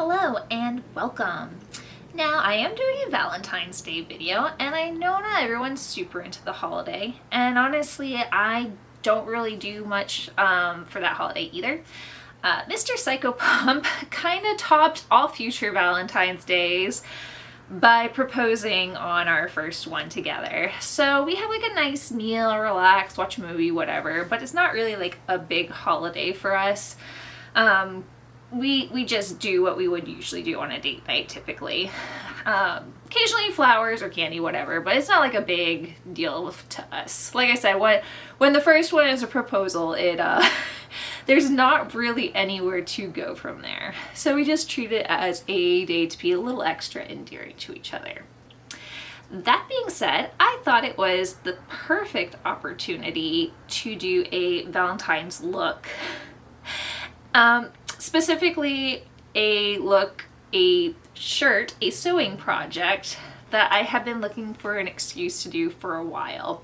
Hello and welcome. Now I am doing a Valentine's Day video and I know not everyone's super into the holiday, and honestly I don't really do much for that holiday either. Mr. Psychopomp kind of topped all future Valentine's Days by proposing on our first one together. So we have like a nice meal, relax, watch a movie, whatever, but it's not really like a big holiday for us. We just do what we would usually do on a date night typically. Occasionally flowers or candy, whatever, but it's not like a big deal to us. Like I said, when the first one is a proposal, there's not really anywhere to go from there. So we just treat it as a day to be a little extra endearing to each other. That being said, I thought it was the perfect opportunity to do a Valentine's look. Specifically a shirt, a sewing project that I have been looking for an excuse to do for a while.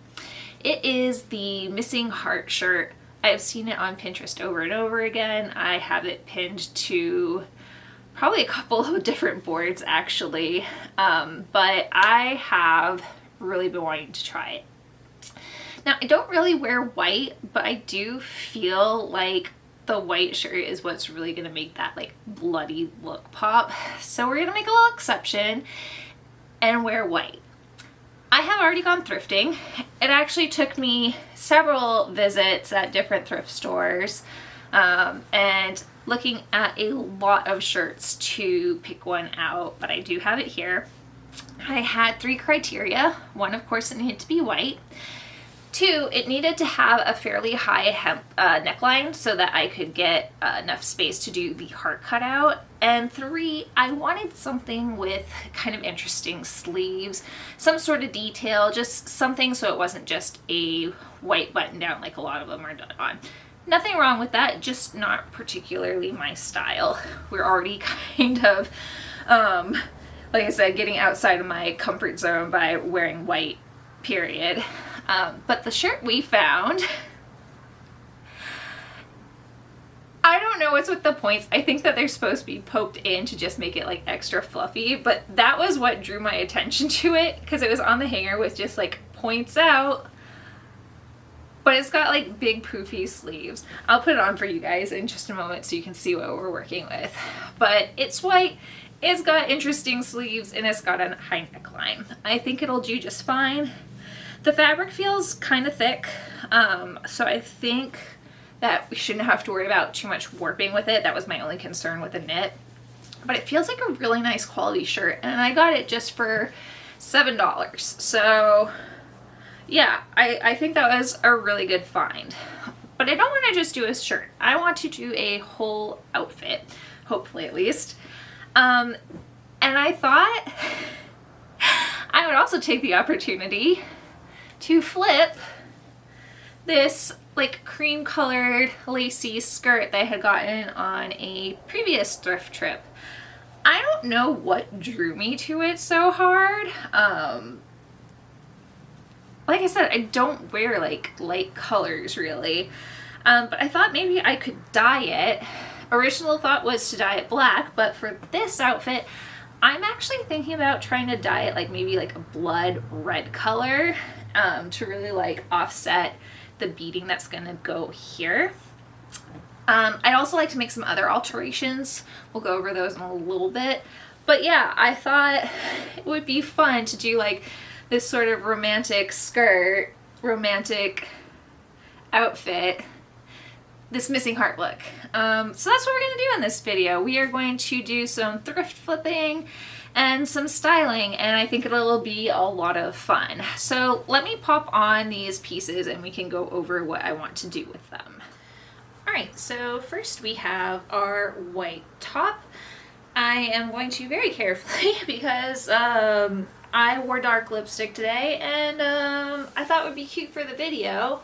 It is the missing heart shirt. I've seen it on Pinterest over and over again. I have it pinned to probably a couple of different boards actually, but I have really been wanting to try it. Now I don't really wear white, but I do feel like the white shirt is what's really gonna make that like bloody look pop. So we're gonna make a little exception and wear white. I have already gone thrifting. It actually took me several visits at different thrift stores and looking at a lot of shirts to pick one out, but I do have it here. I had 3 criteria. One, of course, it needed to be white. 2, it needed to have a fairly high neckline so that I could get enough space to do the heart cutout. And 3, I wanted something with kind of interesting sleeves, some sort of detail, just something so it wasn't just a white button down like a lot of them are done on. Nothing wrong with that, just not particularly my style. We're already kind of, like I said, getting outside of my comfort zone by wearing white, period. But the shirt we found, I don't know what's with the points. I think that they're supposed to be poked in to just make it like extra fluffy, but that was what drew my attention to it because it was on the hanger with just like points out, but it's got like big poofy sleeves. I'll put it on for you guys in just a moment so you can see what we're working with. But it's white, it's got interesting sleeves, and it's got a high neckline. I think it'll do just fine. The fabric feels kind of thick, so I think that we shouldn't have to worry about too much warping with it. That was my only concern with the knit. But it feels like a really nice quality shirt, and I got it just for $7. So yeah, I think that was a really good find. But I don't want to just do a shirt. I want to do a whole outfit, hopefully at least. And I thought I would also take the opportunity to flip this like cream colored lacy skirt that I had gotten on a previous thrift trip. I don't know what drew me to it so hard. Like I said, I don't wear like light colors really, but I thought maybe I could dye it. Original thought was to dye it black, but for this outfit I'm actually thinking about trying to dye it like maybe like a blood red color to really like offset the beading that's gonna go here. I'd also like to make some other alterations. We'll go over those in a little bit. But yeah, I thought it would be fun to do like this sort of romantic skirt, romantic outfit, this missing heart look. So that's what we're gonna do in this video. We are going to do some thrift flipping and some styling, and I think it'll be a lot of fun. So let me pop on these pieces and we can go over what I want to do with them. All right, so first we have our white top. I am going to very carefully because I wore dark lipstick today and I thought it would be cute for the video.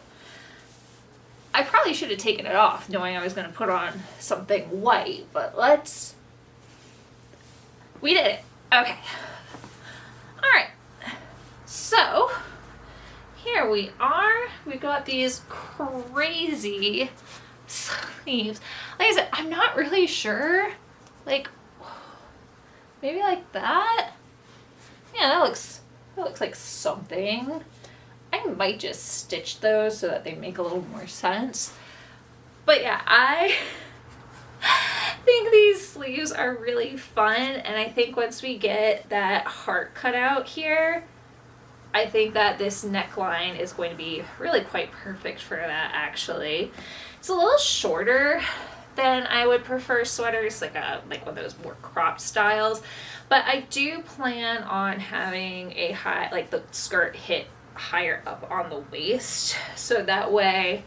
I probably should have taken it off knowing I was going to put on something white, but we did it. Okay. All right. So here we are. We've got these crazy sleeves. Like I said, I'm not really sure like Maybe like that. Yeah, that looks like something. I might just stitch those so that they make a little more sense. But yeah, I think these sleeves are really fun, and I think once we get that heart cut out here, I think that this neckline is going to be really quite perfect for that actually. It's a little shorter than I would prefer sweaters, like one of those more cropped styles, but I do plan on having a high, like the skirt hit higher up on the waist, so that way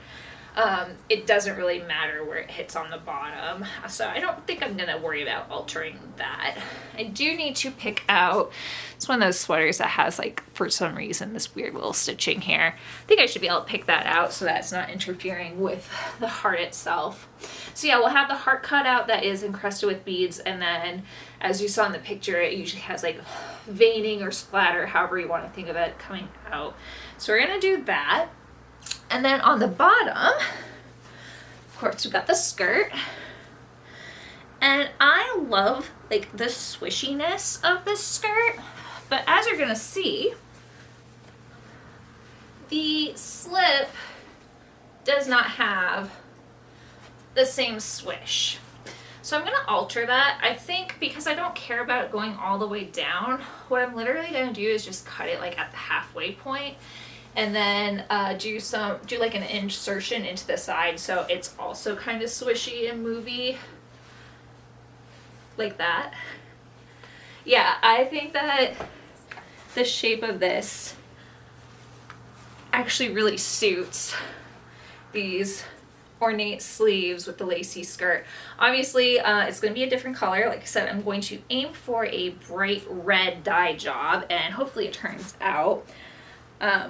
it doesn't really matter where it hits on the bottom. So I don't think I'm gonna worry about altering that. I do need to pick out, it's one of those sweaters that has, like, for some reason, this weird little stitching here. I think I should be able to pick that out so that it's not interfering with the heart itself. So yeah, we'll have the heart cut out that is encrusted with beads, and then as you saw in the picture, it usually has like veining or splatter, however you want to think of it, coming out. So we're gonna do that. And then on the bottom, of course, we've got the skirt. And I love like the swishiness of this skirt, but as you're gonna see, the slip does not have the same swish. So I'm gonna alter that. I think because I don't care about it going all the way down, what I'm literally gonna do is just cut it like at the halfway point, and then do like an insertion into the side so it's also kind of swishy and movey like that. Yeah, I think that the shape of this actually really suits these ornate sleeves with the lacy skirt. Obviously, it's going to be a different color. Like I said, I'm going to aim for a bright red dye job, and hopefully it turns out.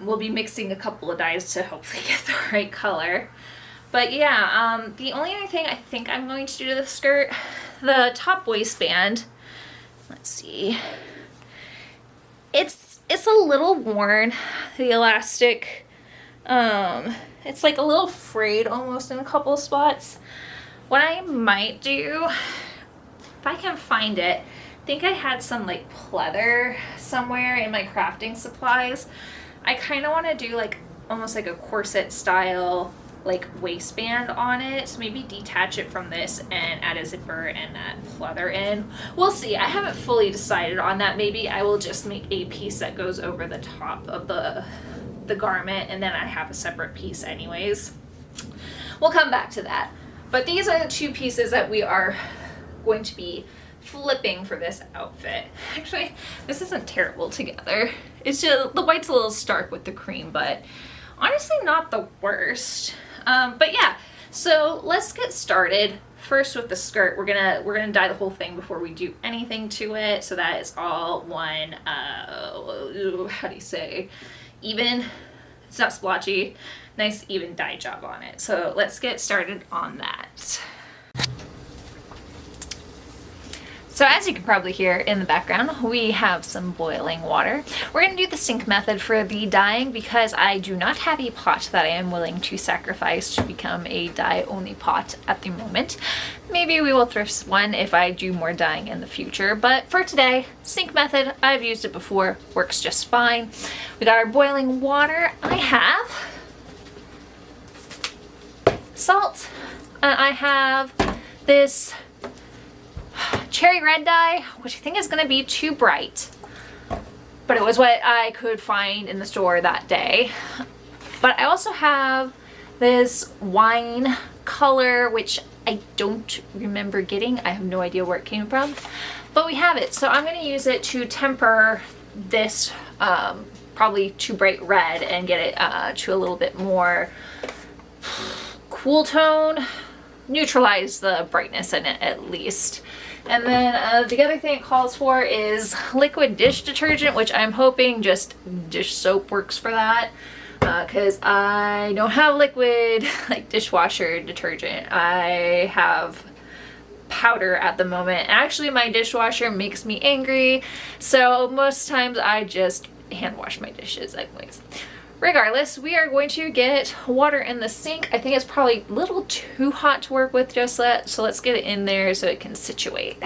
We'll be mixing a couple of dyes to hopefully get the right color. But yeah, the only other thing I think I'm going to do to the skirt, the top waistband, let's see, it's a little worn, the elastic, it's like a little frayed almost in a couple of spots. What I might do, if I can find it, I think I had some like pleather somewhere in my crafting supplies. I kind of want to do like almost like a corset style like waistband on it, so maybe detach it from this and add a zipper and that pleather in. We'll see. I haven't fully decided on that. Maybe I will just make a piece that goes over the top of the garment, and then I have a separate piece anyways. We'll come back to that. But these are the two pieces that we are going to be flipping for this outfit. Actually, this isn't terrible together. It's just the white's a little stark with the cream, but honestly not the worst. But yeah, so let's get started. First with the skirt, we're gonna dye the whole thing before we do anything to it, so that it's all one how do you say, even, it's not splotchy, nice even dye job on it. So let's get started on that. So as you can probably hear in the background, we have some boiling water. We're going to do the sink method for the dyeing because I do not have a pot that I am willing to sacrifice to become a dye only pot at the moment. Maybe we will thrift one if I do more dyeing in the future, but for today, sink method, I've used it before, works just fine. We got our boiling water. I have salt, and I have this cherry red dye, which I think is going to be too bright, but it was what I could find in the store that day. But I also have this wine color, which I don't remember getting. I have no idea where it came from, but we have it. So I'm going to use it to temper this probably too bright red and get it to a little bit more cool tone, neutralize the brightness in it at least. And then the other thing it calls for is liquid dish detergent, which I'm hoping just dish soap works for that, because I don't have liquid like dishwasher detergent. I have powder at the moment. Actually, my dishwasher makes me angry, so most times I just hand wash my dishes anyways. Regardless, we are going to get water in the sink. I think it's probably a little too hot to work with just yet, so let's get it in there so it can situate.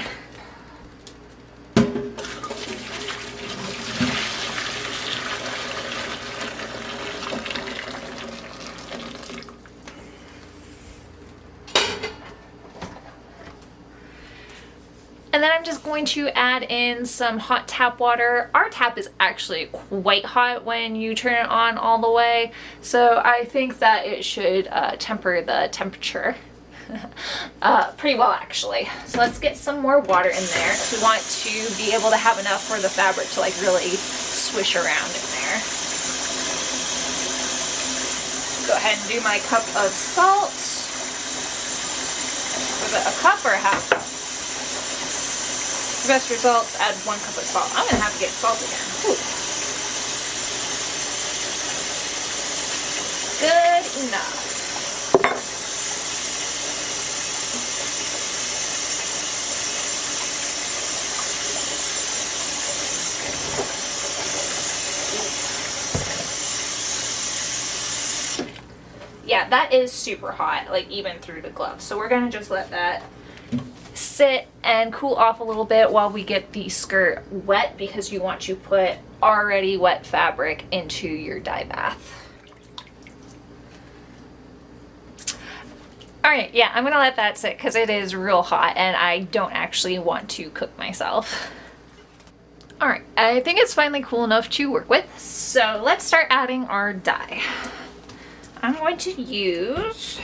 then I'm just going to add in some hot tap water. Our tap is actually quite hot when you turn it on all the way, so I think that it should temper the temperature pretty well actually. So let's get some more water in there if we want to be able to have enough for the fabric to like really swish around in there. Go ahead and do my cup of salt. Was it a cup or a half cup? For best results, add 1 cup of salt. I'm gonna have to get salt again. Ooh. Good enough. Yeah, that is super hot, like even through the glove. So we're gonna just let that sit and cool off a little bit while we get the skirt wet, because you want to put already wet fabric into your dye bath. All right, yeah, I'm gonna let that sit because it is real hot and I don't actually want to cook myself. All right, I think it's finally cool enough to work with. So let's start adding our dye. I'm going to use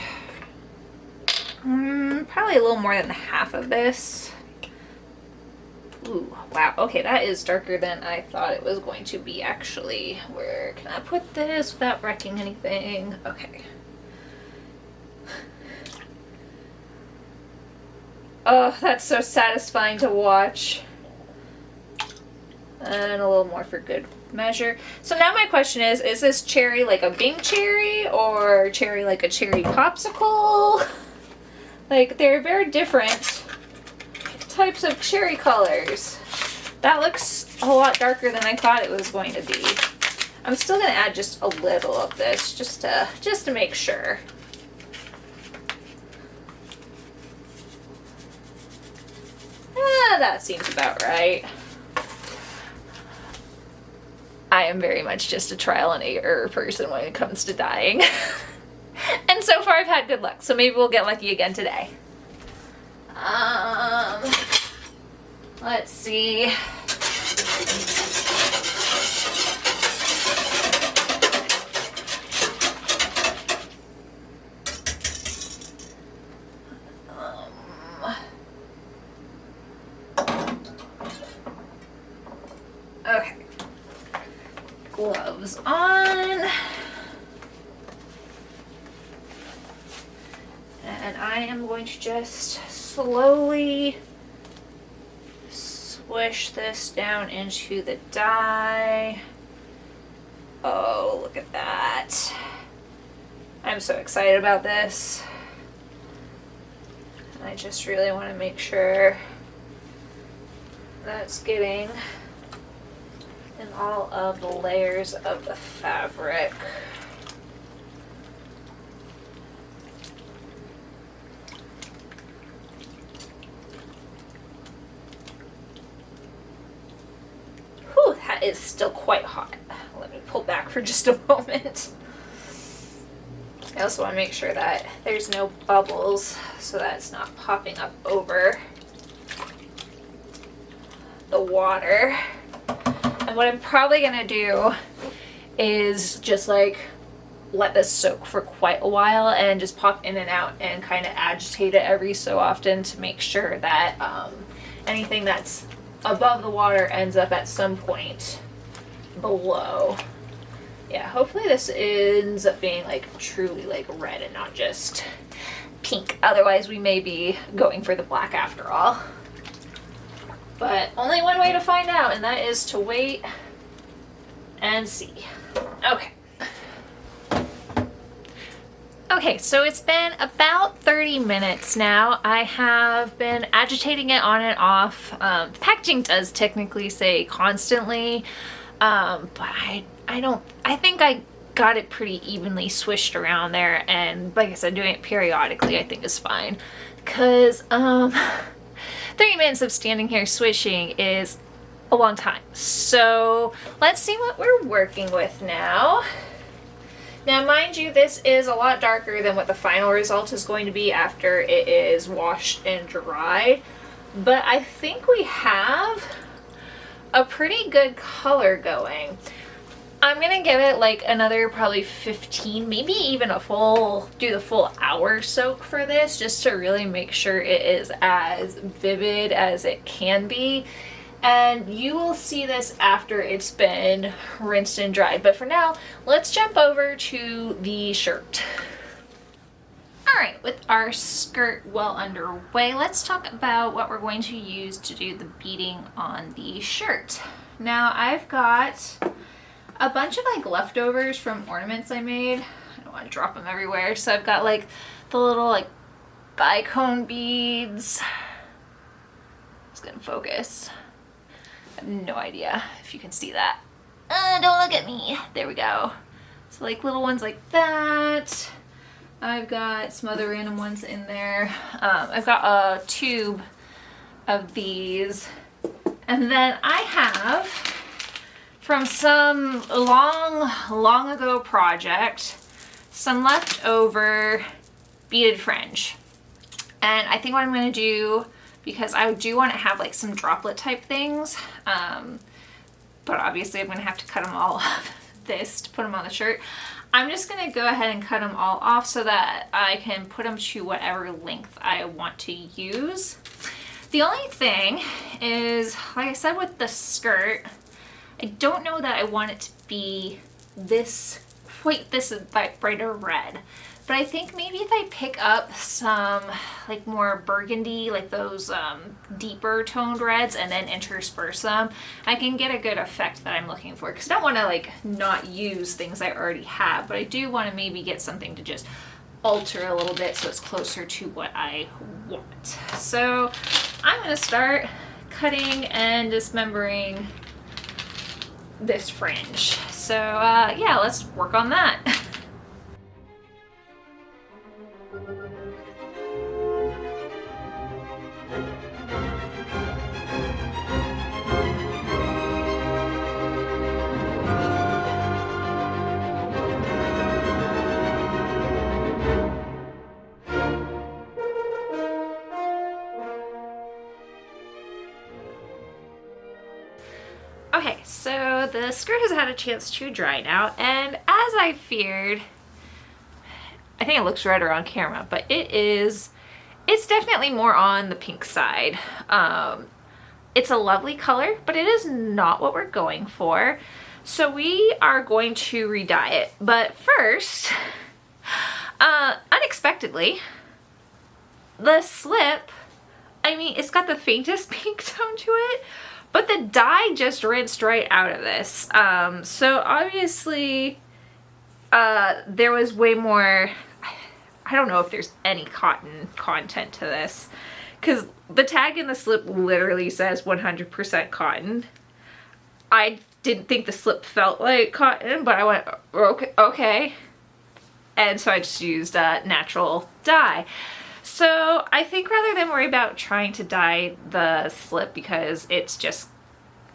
probably a little more than half of this. Ooh, wow. Okay, that is darker than I thought it was going to be actually. Where can I put this without wrecking anything? Okay. Oh, that's so satisfying to watch. And a little more for good measure. So now my question is this cherry like a Bing cherry or cherry like a cherry popsicle? Like, they're very different types of cherry colors. That looks a lot darker than I thought it was going to be. I'm still gonna add just a little of this just to make sure. That seems about right. I am very much just a trial and error person when it comes to dyeing. And so far I've had good luck, so maybe we'll get lucky again today. Let's see. Okay. Gloves on. And I am going to just slowly swish this down into the dye. Oh, look at that. I'm so excited about this. I just really want to make sure that's getting in all of the layers of the fabric. Whew, that is still quite hot. Let me pull back for just a moment. I also want to make sure that there's no bubbles so that it's not popping up over the water. And what I'm probably gonna do is just like let this soak for quite a while and just pop in and out and kind of agitate it every so often to make sure that anything that's above the water ends up at some point below. Yeah, hopefully this ends up being like truly like red and not just pink. Otherwise we may be going for the black after all. But only one way to find out, and that is to wait and see. Okay. Okay, so it's been about 30 minutes now. I have been agitating it on and off. The packaging does technically say constantly, but I think I got it pretty evenly swished around there, and like I said, doing it periodically I think is fine. Cause 30 minutes of standing here swishing is a long time. So let's see what we're working with now. Now, mind you, this is a lot darker than what the final result is going to be after it is washed and dried. but I think we have a pretty good color going. I'm gonna give it like another probably 15, maybe even do the full hour soak for this, just to really make sure it is as vivid as it can be. And you will see this after it's been rinsed and dried. But for now, let's jump over to the shirt. All right, with our skirt well underway, let's talk about what we're going to use to do the beading on the shirt. Now, I've got a bunch of like leftovers from ornaments I made. I don't want to drop them everywhere. So I've got like the little like bicone beads. It's gonna focus. I have no idea if you can see that. Don't look at me. There we go. So like little ones like that. I've got some other random ones in there. I've got a tube of these. And then I have, from some long ago project, some leftover beaded fringe. And I think what I'm going to do, because I do want to have like some droplet type things, but obviously I'm going to have to cut them all off this to put them on the shirt. I'm just going to go ahead and cut them all off so that I can put them to whatever length I want to use. The only thing is, like I said with the skirt, I don't know that I want it to be quite this brighter red. But I think maybe if I pick up some like more burgundy, like those deeper toned reds, and then intersperse them, I can get a good effect that I'm looking for. Because I don't want to like not use things I already have, but I do want to maybe get something to just alter a little bit so it's closer to what I want. So I'm going to start cutting and dismembering this fringe. So yeah, let's work on that. Okay, so the skirt has had a chance to dry now, and as I feared, I think it looks redder on camera, but it's definitely more on the pink side. It's a lovely color, but it is not what we're going for. So we are going to re-dye it. But first, unexpectedly, the slip, I mean, it's got the faintest pink tone to it, but the dye just rinsed right out of this. So obviously, there was way more, I don't know if there's any cotton content to this, because the tag in the slip literally says 100% cotton. I didn't think the slip felt like cotton, but I went, okay. And so I just used natural dye. So I think rather than worry about trying to dye the slip because it's just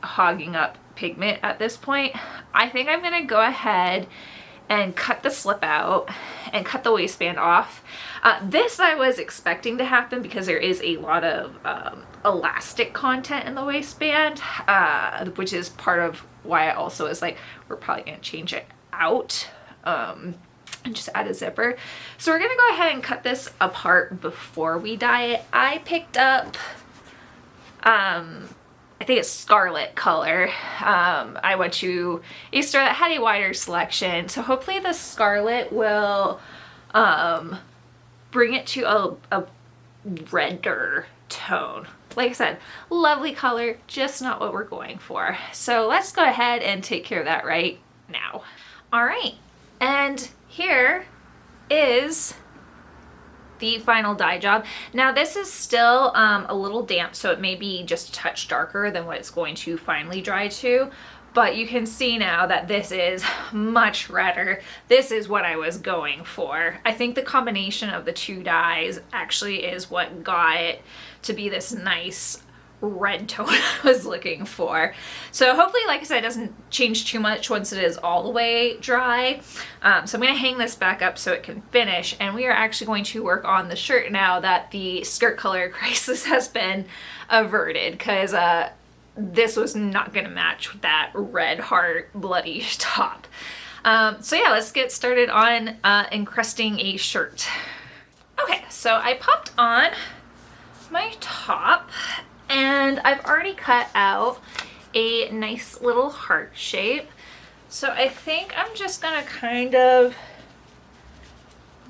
hogging up pigment at this point, I think I'm gonna go ahead and cut the slip out and cut the waistband off. This I was expecting to happen because there is a lot of elastic content in the waistband, which is part of why I also was like, we're probably gonna change it out. And just add a zipper. So we're gonna go ahead and cut this apart before we dye it. I picked up, I think it's scarlet color. I went to a store that had a wider selection. So hopefully the scarlet will bring it to a redder tone. Like I said, lovely color, just not what we're going for. So let's go ahead and take care of that right now. All right, and here is the final dye job. Now this is still a little damp, so it may be just a touch darker than what it's going to finally dry to, but you can see now that this is much redder. This is what I was going for. I think the combination of the two dyes actually is what got it to be this nice red tone I was looking for. So hopefully, like I said, it doesn't change too much once it is all the way dry. So I'm going to hang this back up so it can finish, and we are actually going to work on the shirt now that the skirt color crisis has been averted, because this was not going to match with that red heart bloody top. So yeah, let's get started on encrusting a shirt. Okay, so I popped on my top, and I've already cut out a nice little heart shape. So I think I'm just gonna kind of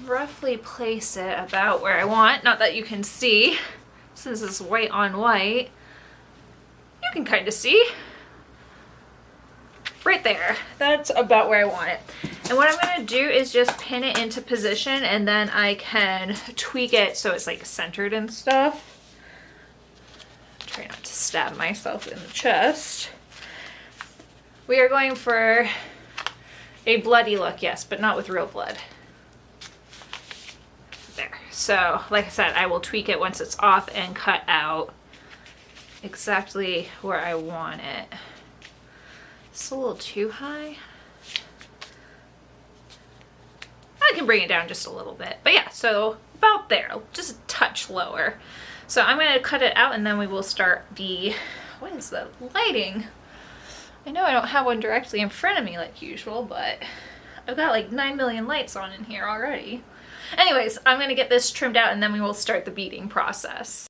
roughly place it about where I want. Not that you can see, since it's white on white. You can kind of see. Right there. That's about where I want it. And what I'm going to do is just pin it into position, and then I can tweak it so it's like centered and stuff. Try not to stab myself in the chest. We are going for a bloody look, yes, but not with real blood. There. So, like I said, I will tweak it once it's off and cut out exactly where I want it. It's a little too high. I can bring it down just a little bit. But yeah, so about there, just a touch lower. So I'm going to cut it out, and then we will start the, what is the lighting? I know I don't have one directly in front of me like usual, but I've got like 9 million lights on in here already. Anyways, I'm going to get this trimmed out, and then we will start the beading process.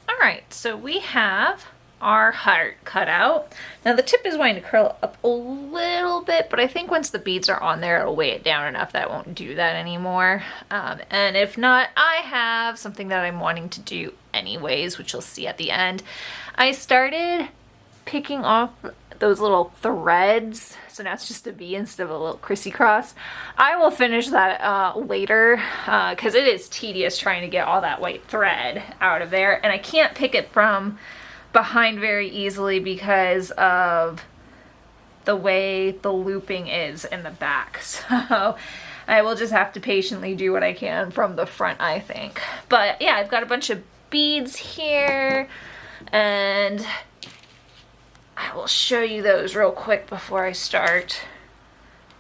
Alright, so we have our heart cut out. Now the tip is going to curl up a little bit, but I think once the beads are on there, it'll weigh it down enough that it won't do that anymore. And if not, I have something that I'm wanting to do anyways, which you'll see at the end. I started picking off those little threads, so now it's just a V instead of a little crissy-cross. I will finish that later, because it is tedious trying to get all that white thread out of there, and I can't pick it from behind very easily because of the way the looping is in the back. So I will just have to patiently do what I can from the front, I think. But yeah, I've got a bunch of beads here, and I will show you those real quick before I start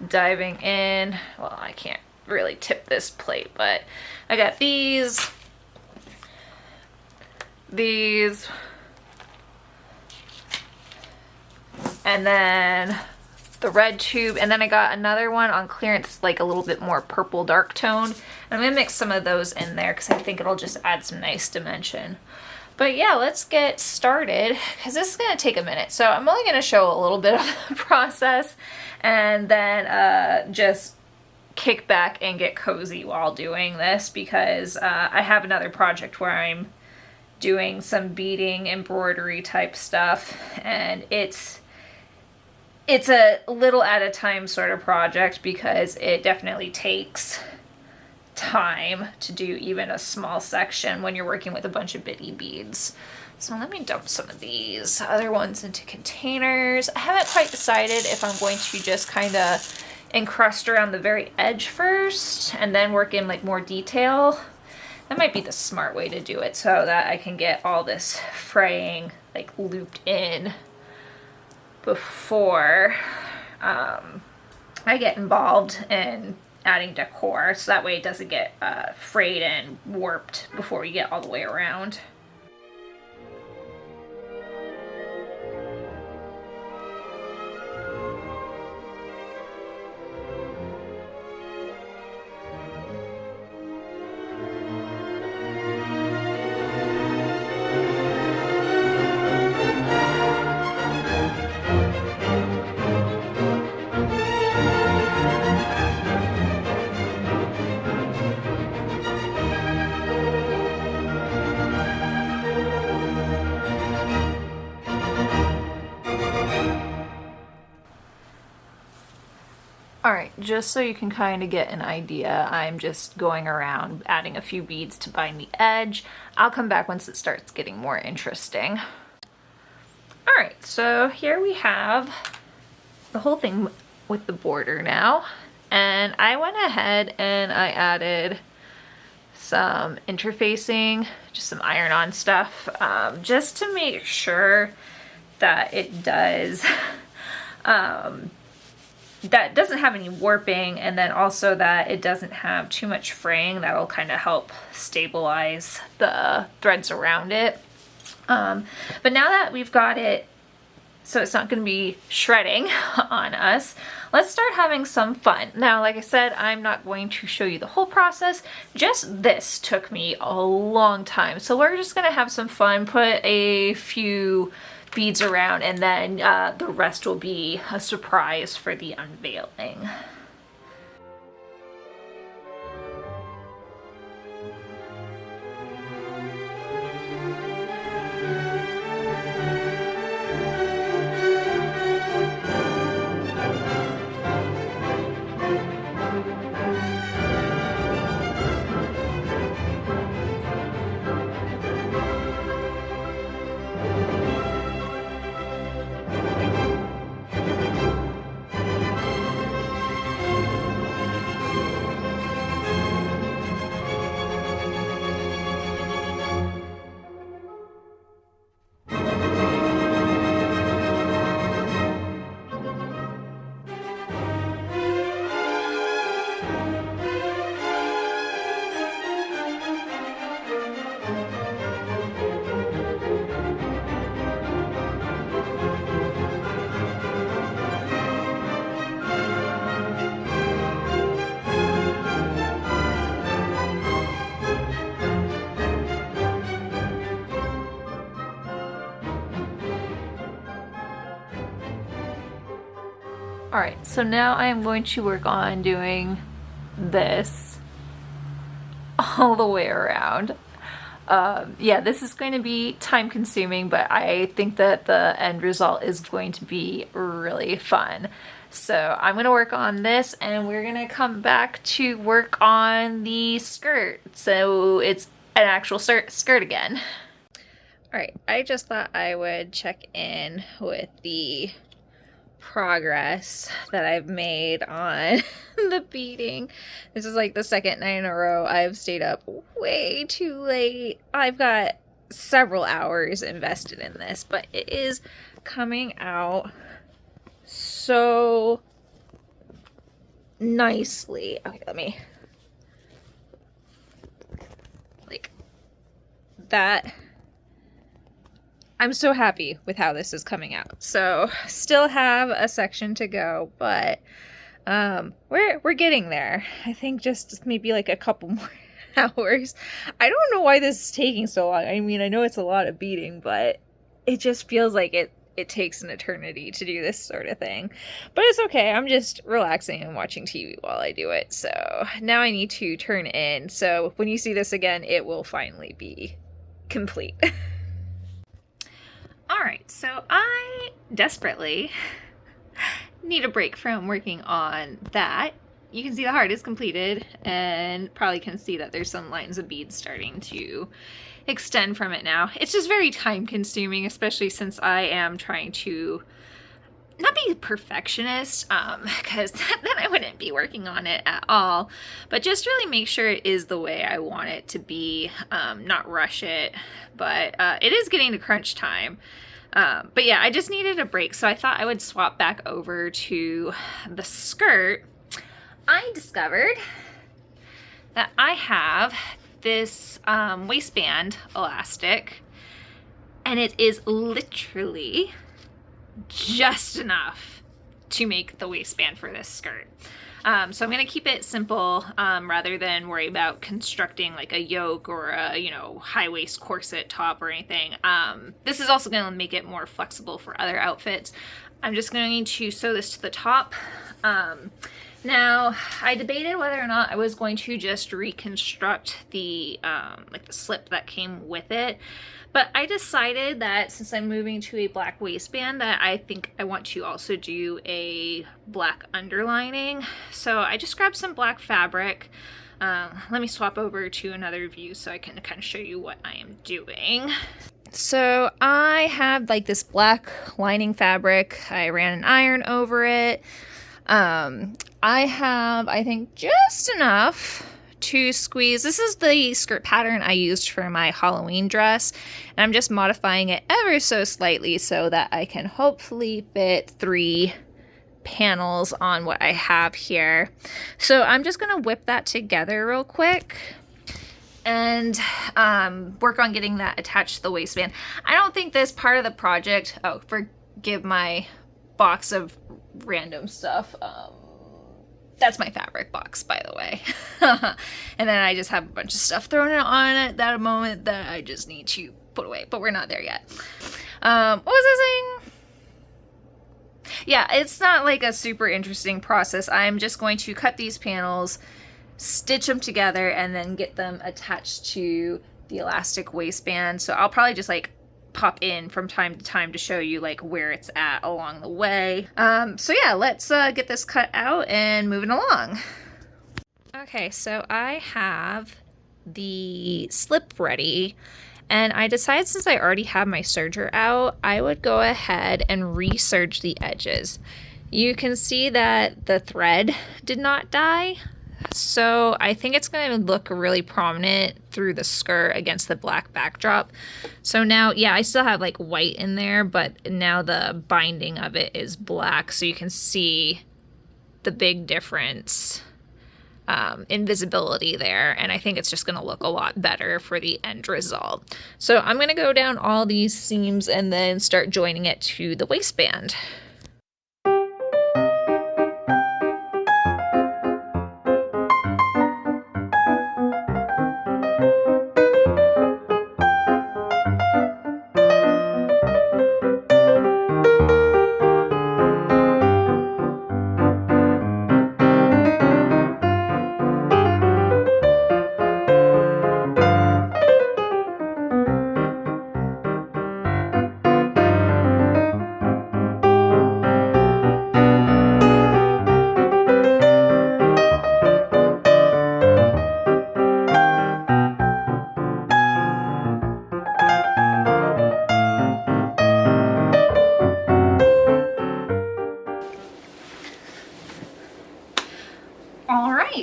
diving in. Well, I can't really tip this plate, but I got these, and then the red tube, and then I got another one on clearance, like a little bit more purple dark tone. I'm gonna mix some of those in there because I think it'll just add some nice dimension. But yeah, let's get started, because this is gonna take a minute. So I'm only gonna show a little bit of the process, and then just kick back and get cozy while doing this, because I have another project where I'm doing some beading, embroidery type stuff, and it's a little at a time sort of project, because it definitely takes time to do even a small section when you're working with a bunch of bitty beads. So let me dump some of these other ones into containers. I haven't quite decided if I'm going to just kind of encrust around the very edge first and then work in like more detail. That might be the smart way to do it, so that I can get all this fraying like looped in before I get involved in adding decor, so that way it doesn't get frayed and warped before we get all the way around. Alright, just so you can kind of get an idea, I'm just going around adding a few beads to bind the edge. I'll come back once it starts getting more interesting. Alright, so here we have the whole thing with the border now. And I went ahead and I added some interfacing, just some iron-on stuff, just to make sure that it does, that doesn't have any warping, and then also that it doesn't have too much fraying. That'll kind of help stabilize the threads around it. But now that we've got it so it's not going to be shredding on us, let's start having some fun. Now, like I said, I'm not going to show you the whole process. Just this took me a long time. So we're just going to have some fun, put a few beads around, and then the rest will be a surprise for the unveiling. Alright, so now I am going to work on doing this all the way around. Yeah, this is going to be time consuming, but I think that the end result is going to be really fun. So I'm going to work on this, and we're going to come back to work on the skirt. So it's an actual skirt again. Alright, I just thought I would check in with the progress that I've made on the beading. This is like the second night in a row I've stayed up way too late. I've got several hours invested in this, but it is coming out so nicely. Okay, let me, like that. I'm so happy with how this is coming out. So still have a section to go, but we're getting there. I think just maybe like a couple more hours. I don't know why this is taking so long. I mean, I know it's a lot of beading, but it just feels like it takes an eternity to do this sort of thing. But it's okay. I'm just relaxing and watching TV while I do it. So now I need to turn in. So when you see this again, it will finally be complete. Alright, so I desperately need a break from working on that. You can see the heart is completed, and probably can see that there's some lines of beads starting to extend from it now. It's just very time consuming, especially since I am trying to not be a perfectionist, because then I wouldn't be working on it at all, but just really make sure it is the way I want it to be, not rush it, but it is getting to crunch time. But yeah, I just needed a break, so I thought I would swap back over to the skirt. I discovered that I have this waistband elastic, and it is literally just enough to make the waistband for this skirt. So I'm going to keep it simple rather than worry about constructing like a yoke or a, high waist corset top or anything. This is also going to make it more flexible for other outfits. I'm just going to sew this to the top. Now, I debated whether or not I was going to just reconstruct the like the slip that came with it, but I decided that since I'm moving to a black waistband, that I think I want to also do a black underlining. So I just grabbed some black fabric. Let me swap over to another view so I can kind of show you what I am doing. So I have like this black lining fabric. I ran an iron over it. I have, I think, just enough to squeeze. This is the skirt pattern I used for my Halloween dress, and I'm just modifying it ever so slightly so that I can hopefully fit 3 panels on what I have here. So I'm just gonna whip that together real quick and work on getting that attached to the waistband. I don't think this part of the project, oh, forgive my box of random stuff. That's my fabric box, by the way. And then I just have a bunch of stuff thrown on at that moment that I just need to put away, but we're not there yet. What was I saying? Yeah, it's not like a super interesting process. I'm just going to cut these panels, stitch them together, and then get them attached to the elastic waistband. So I'll probably just like pop in from time to time to show you like where it's at along the way. So yeah, let's get this cut out and moving along. Okay, so I have the slip ready, and I decided since I already have my serger out, I would go ahead and reserge the edges. You can see that the thread did not dye, so I think it's going to look really prominent through the skirt against the black backdrop. So now, yeah, I still have like white in there, but now the binding of it is black, so you can see the big difference in visibility there, and I think it's just going to look a lot better for the end result. So I'm going to go down all these seams and then start joining it to the waistband.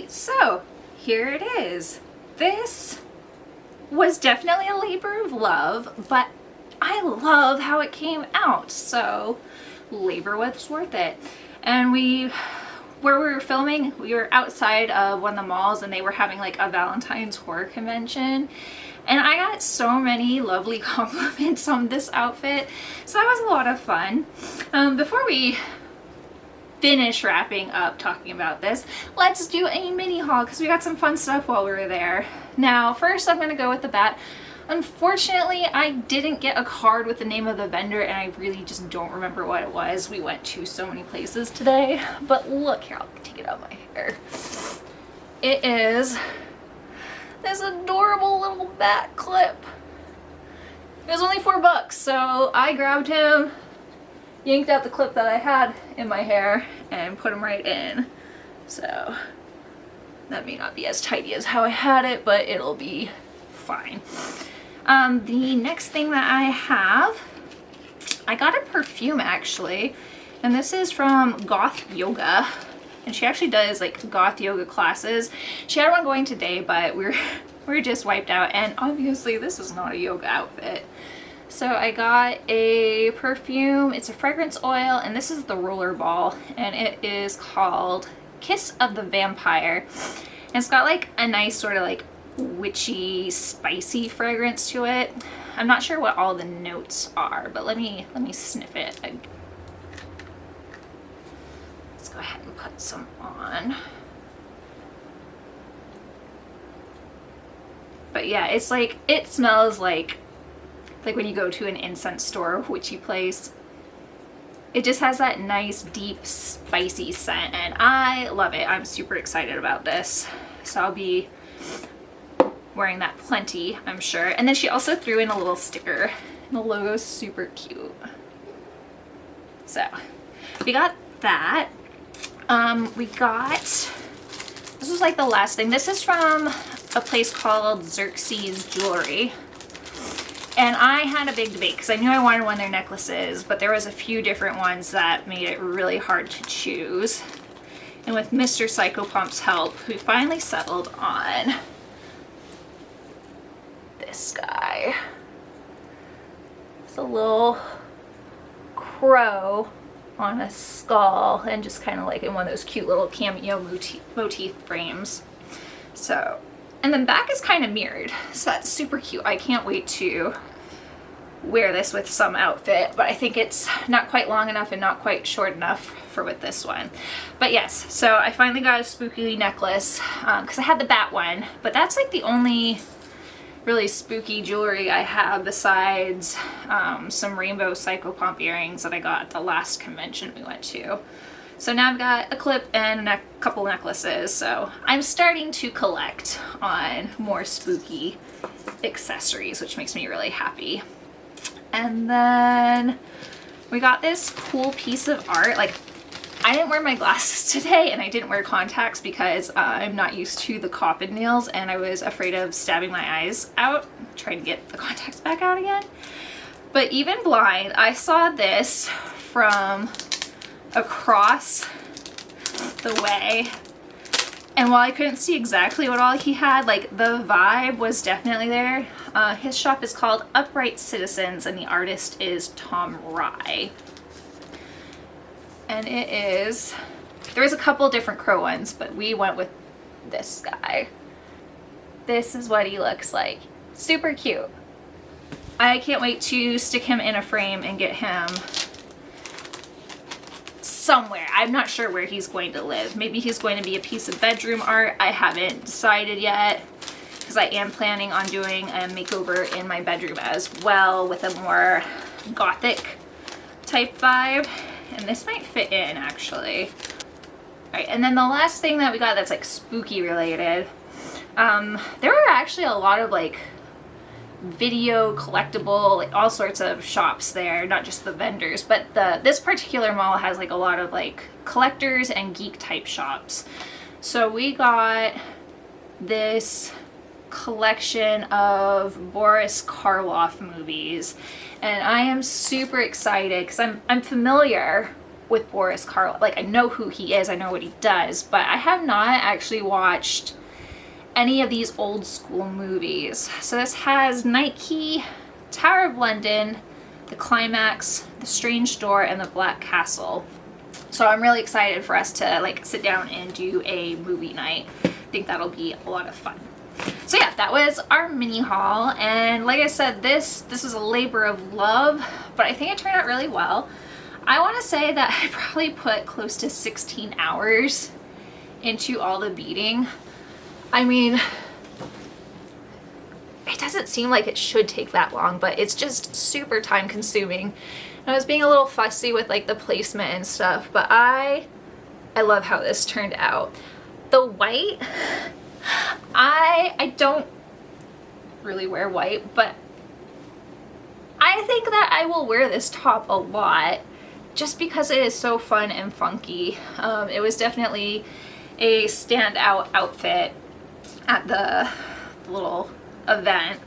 So here it is. This was definitely a labor of love, but I love how it came out, so labor was worth it. And where we were filming, we were outside of one of the malls, and they were having like a Valentine's horror convention, and I got so many lovely compliments on this outfit, so that was a lot of fun. Before we finish wrapping up talking about this, let's do a mini haul because we got some fun stuff while we were there. Now, first I'm gonna go with the bat. Unfortunately, I didn't get a card with the name of the vendor, and I really just don't remember what it was. We went to so many places today, but look here, I'll take it out of my hair. It is this adorable little bat clip. It was only $4, so I grabbed him, yanked out the clip that I had in my hair, and put him right in. So that may not be as tidy as how I had it, but it'll be fine. The next thing that I have, I got a perfume actually, and this is from Goth Yoga, and she actually does like goth yoga classes. She had one going today, but we're just wiped out, and obviously this is not a yoga outfit. So I got a perfume, it's a fragrance oil, and this is the roller ball, and it is called Kiss of the Vampire. And it's got like a nice sort of like witchy, spicy fragrance to it. I'm not sure what all the notes are, but let me sniff it. Let's go ahead and put some on. But yeah, it's like, it smells like when you go to an incense store, witchy place. It just has that nice, deep, spicy scent, and I love it. I'm super excited about this. So I'll be wearing that plenty, I'm sure. And then she also threw in a little sticker, and the logo's super cute. So we got that. We got, this is like the last thing. This is from a place called Xerxes Jewelry. And I had a big debate because I knew I wanted one of their necklaces, but there was a few different ones that made it really hard to choose. And with Mr. Psychopomp's help, we finally settled on this guy. It's a little crow on a skull and just kind of like in one of those cute little cameo motif frames. So, and then back is kind of mirrored, so that's super cute. I can't wait to wear this with some outfit, but I think it's not quite long enough and not quite short enough for with this one. But yes, so I finally got a spooky necklace because I had the bat one, but that's like the only really spooky jewelry I have besides some rainbow Psychopomp earrings that I got at the last convention we went to. So now I've got a clip and a couple necklaces, so I'm starting to collect on more spooky accessories, which makes me really happy. And then we got this cool piece of art. Like, I didn't wear my glasses today and I didn't wear contacts because I'm not used to the coffin nails and I was afraid of stabbing my eyes out, trying to get the contacts back out again. But even blind, I saw this from across the way, and while I couldn't see exactly what all he had, like the vibe was definitely there. His shop is called Upright Citizens and the artist is Tom Rye. And it is, there's a couple different crow ones, but we went with this guy. This is what he looks like. Super cute. I can't wait to stick him in a frame and get him somewhere. I'm not sure where he's going to live. Maybe he's going to be a piece of bedroom art. I haven't decided yet because I am planning on doing a makeover in my bedroom as well with a more gothic type vibe. And this might fit in actually. All right, and then the last thing that we got that's like spooky related. There were actually a lot of like video collectible, like all sorts of shops there, not just the vendors, but this particular mall has like a lot of like collectors and geek type shops. So we got this collection of Boris Karloff movies and I am super excited because I'm familiar with Boris Karloff. Like I know who he is, I know what he does, but I have not actually watched any of these old school movies. So this has Night Key, Tower of London, The Climax, The Strange Door, and The Black Castle. So I'm really excited for us to like sit down and do a movie night. I think that'll be a lot of fun. So yeah, that was our mini haul. And like I said, this was a labor of love, but I think it turned out really well. I want to say that I probably put close to 16 hours into all the beading. I mean, it doesn't seem like it should take that long, but it's just super time consuming. And I was being a little fussy with like the placement and stuff, but I love how this turned out. The white, I don't really wear white, but I think that I will wear this top a lot just because it is so fun and funky. It was definitely a standout outfit at the little event.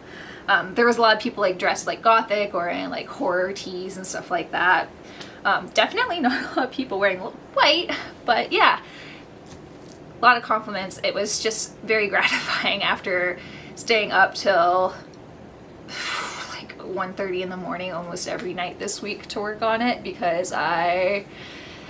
There was a lot of people like dressed like gothic or in like horror tees and stuff like that. Definitely not a lot of people wearing white, but yeah, a lot of compliments. It was just very gratifying after staying up till like 1:30 in the morning almost every night this week to work on it because I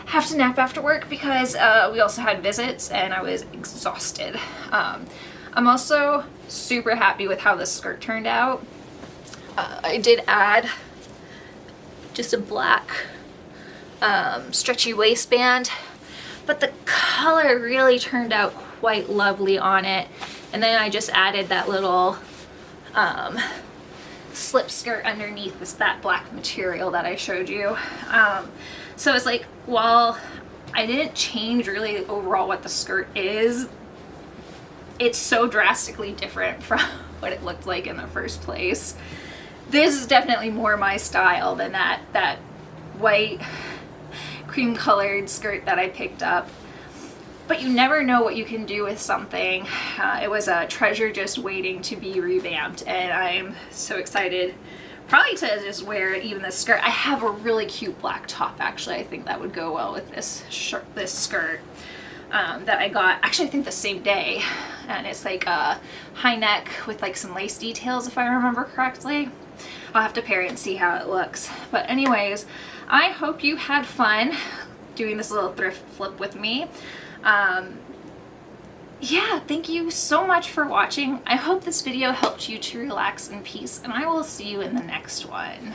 have to nap after work because we also had visits and I was exhausted. I'm also super happy with how this skirt turned out. I did add just a black stretchy waistband, but the color really turned out quite lovely on it. And then I just added that little slip skirt underneath that black material that I showed you. So it's like, while I didn't change really overall what the skirt is, it's so drastically different from what it looked like in the first place. This is definitely more my style than that white cream colored skirt that I picked up. But you never know what you can do with something. It was a treasure just waiting to be revamped, and I'm so excited probably to just wear even this skirt. I have a really cute black top actually. I think that would go well with this skirt. that I got, actually I think the same day, and it's like a high neck with like some lace details if I remember correctly. I'll have to pair it and see how it looks. But anyways, I hope you had fun doing this little thrift flip with me. Yeah, thank you so much for watching. I hope this video helped you to relax in peace, and I will see you in the next one.